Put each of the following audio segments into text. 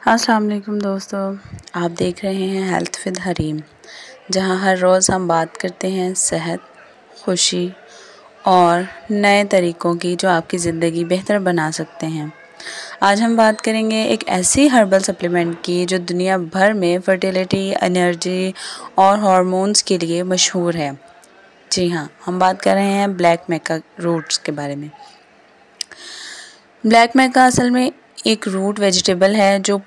अस्सलाम वालेकुम दोस्तों, आप देख रहे हैं हेल्थ विद हरीम, जहां हर रोज़ हम बात करते हैं सेहत, खुशी और नए तरीक़ों की जो आपकी ज़िंदगी बेहतर बना सकते हैं। आज हम बात करेंगे एक ऐसी हर्बल सप्लीमेंट की जो दुनिया भर में फर्टिलिटी, एनर्जी और हार्मोन्स के लिए मशहूर है। जी हाँ, हम बात कर रहे हैं ब्लैक मेका रूट्स के बारे में। ब्लैक मेका असल में एक रूट वेजिटेबल है जो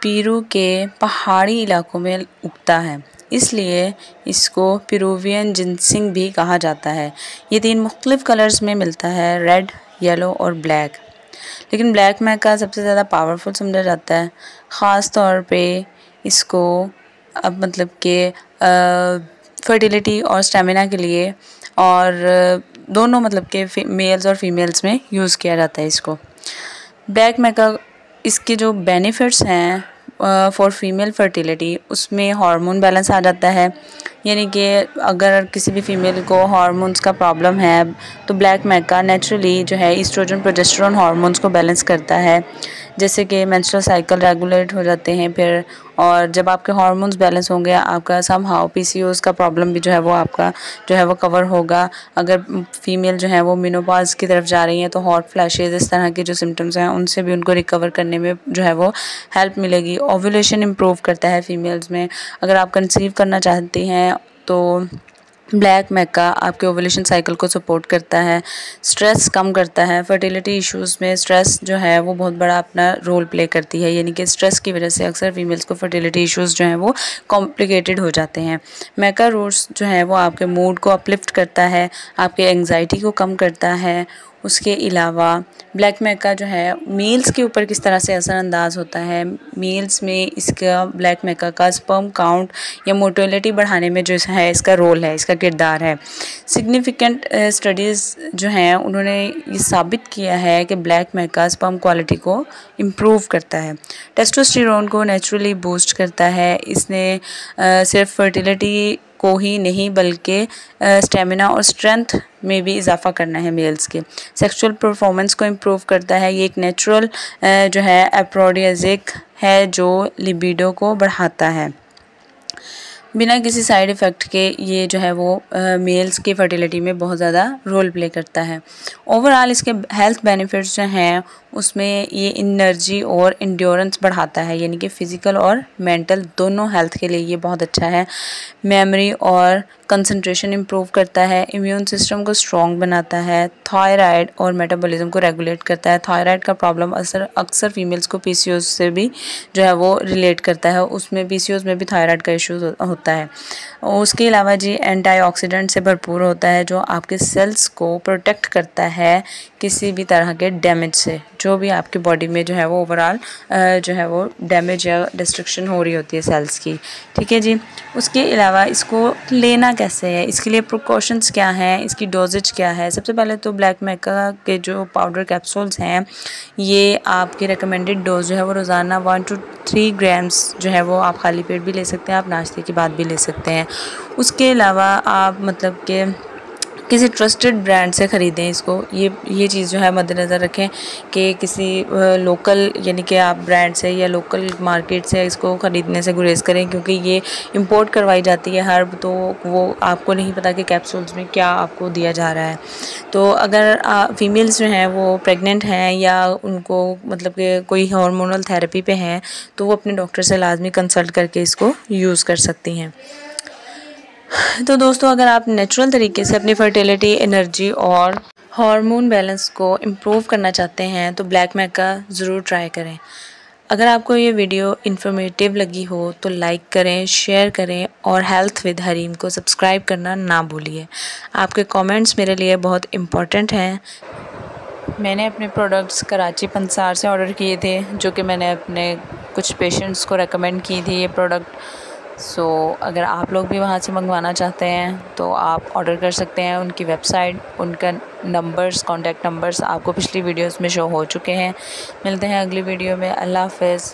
पेरू के पहाड़ी इलाकों में उगता है, इसलिए इसको पेरुवियन जिनसिंग भी कहा जाता है। ये 3 मुख्तलिफ कलर्स में मिलता है, रेड, येलो और ब्लैक। लेकिन ब्लैक मेका सबसे ज़्यादा पावरफुल समझा जाता है, ख़ास तौर पे इसको अब मतलब कि फर्टिलिटी और स्टेमिना के लिए और दोनों मतलब के मेल्स और फीमेल्स में यूज़ किया जाता है इसको। ब्लैक मेका इसके जो बेनिफिट्स हैं फॉर फीमेल फर्टिलिटी, उसमें हार्मोन बैलेंस आ जाता है, यानी कि अगर किसी भी फीमेल को हार्मोन्स का प्रॉब्लम है तो ब्लैक मेका नेचुरली जो है ईस्ट्रोजन प्रोजेस्टेरोन हार्मोन्स को बैलेंस करता है, जैसे कि मेंस्ट्रुअल साइकिल रेगुलेट हो जाते हैं फिर। और जब आपके हार्मोन्स बैलेंस होंगे, आपका समहाउ पीसीओएस का प्रॉब्लम भी जो है वो आपका जो है वो कवर होगा। अगर फीमेल जो है वो मेनोपॉज की तरफ जा रही हैं तो हॉट फ्लैशेस, इस तरह के जो सिम्टम्स हैं उनसे भी उनको रिकवर करने में जो है वो हेल्प मिलेगी। ओव्यूलेशन इम्प्रूव करता है फीमेल्स में। अगर आप कंसीव करना चाहती हैं तो ब्लैक मेका आपके ओव्यूलेशन साइकिल को सपोर्ट करता है, स्ट्रेस कम करता है। फर्टिलिटी इश्यूज़ में स्ट्रेस जो है वो बहुत बड़ा अपना रोल प्ले करती है, यानी कि स्ट्रेस की वजह से अक्सर फीमेल्स को फर्टिलिटी इश्यूज़ जो हैं वो कॉम्प्लिकेटेड हो जाते हैं। मेका रूट्स जो है वो आपके मूड को अपलिफ्ट करता है, आपके एंग्जाइटी को कम करता है। उसके अलावा ब्लैक मेका जो है मेल्स के ऊपर किस तरह से असरअंदाज होता है, मेल्स में इसका ब्लैक मेका का स्पर्म काउंट या मोटिलिटी बढ़ाने में जो है इसका रोल है, इसका किरदार है। सिग्निफिकेंट स्टडीज़ जो हैं उन्होंने ये साबित किया है कि ब्लैक मेका स्पर्म क्वालिटी को इम्प्रूव करता है, टेस्टोस्टेरोन को नेचुरली बूस्ट करता है। इसने सिर्फ फर्टिलिटी को ही नहीं बल्कि स्टेमिना और स्ट्रेंथ में भी इजाफा करना है मेल्स के। सेक्सुअल परफॉर्मेंस को इम्प्रूव करता है। ये एक नेचुरल जो है एफ्रोडियाजिक है जो लिबिडो को बढ़ाता है। बिना किसी साइड इफ़ेक्ट के ये जो है वो मेल्स की फर्टिलिटी में बहुत ज़्यादा रोल प्ले करता है। ओवरऑल इसके हेल्थ बेनिफिट्स जो हैं उसमें ये एनर्जी और एंड्योरेंस बढ़ाता है, यानी कि फ़िज़िकल और मेंटल दोनों हेल्थ के लिए ये बहुत अच्छा है। मेमोरी और कंसंट्रेशन इम्प्रूव करता है, इम्यून सिस्टम को स्ट्रॉन्ग बनाता है, थायराइड और मेटाबॉलिज्म को रेगुलेट करता है। थायराइड का प्रॉब्लम अक्सर फीमेल्स को पीसीओएस से भी जो है वो रिलेट करता है, उसमें पीसीओएस में भी थायराइड का इशू होता है। उसके अलावा जी एंटीऑक्सीडेंट से भरपूर होता है जो आपके सेल्स को प्रोटेक्ट करता है किसी भी तरह के डैमेज से, जो भी आपकी बॉडी में जो है वो ओवरऑल जो है वो डैमेज या डिस्ट्रक्शन हो रही होती है सेल्स की। ठीक है जी। उसके अलावा इसको लेना कैसे है, इसके लिए प्रिकॉशंस क्या हैं, इसकी डोजेज क्या है। सबसे पहले तो ब्लैक मेका के जो पाउडर कैप्सूल्स हैं ये आपकी रिकमेंडेड डोज जो है वो रोज़ाना 1 to 3 ग्राम्स जो है वो आप खाली पेट भी ले सकते हैं, आप नाश्ते के बाद भी ले सकते हैं। उसके अलावा आप मतलब कि किसी ट्रस्टेड ब्रांड से ख़रीदें इसको। ये चीज़ जो है मद्देनज़र रखें कि किसी लोकल यानी कि आप ब्रांड से या लोकल मार्केट से इसको ख़रीदने से गुरेज करें, क्योंकि ये इंपोर्ट करवाई जाती है हर्ब, तो वो आपको नहीं पता कि कैप्सूल्स में क्या आपको दिया जा रहा है। तो अगर फीमेल्स जो हैं वो प्रेग्नेंट हैं या उनको मतलब कि कोई हार्मोनल थेरेपी पे हैं तो वो अपने डॉक्टर से लाजमी कंसल्ट करके इसको यूज़ कर सकती हैं। तो दोस्तों, अगर आप नेचुरल तरीके से अपनी फर्टिलिटी, एनर्जी और हार्मोन बैलेंस को इम्प्रूव करना चाहते हैं तो ब्लैक मेका ज़रूर ट्राई करें। अगर आपको ये वीडियो इन्फॉर्मेटिव लगी हो तो लाइक करें, शेयर करें और हेल्थ विद हरीम को सब्सक्राइब करना ना भूलिए। आपके कमेंट्स मेरे लिए बहुत इम्पोर्टेंट हैं। मैंने अपने प्रोडक्ट्स कराची पंसार से ऑर्डर किए थे, जो कि मैंने अपने कुछ पेशेंट्स को रेकमेंड की थी ये प्रोडक्ट। अगर आप लोग भी वहाँ से मंगवाना चाहते हैं तो आप ऑर्डर कर सकते हैं। उनकी वेबसाइट, उनका नंबर्स, कॉन्टैक्ट नंबर्स आपको पिछली वीडियोस में शो हो चुके हैं। मिलते हैं अगली वीडियो में। अल्लाह हाफ़िज़।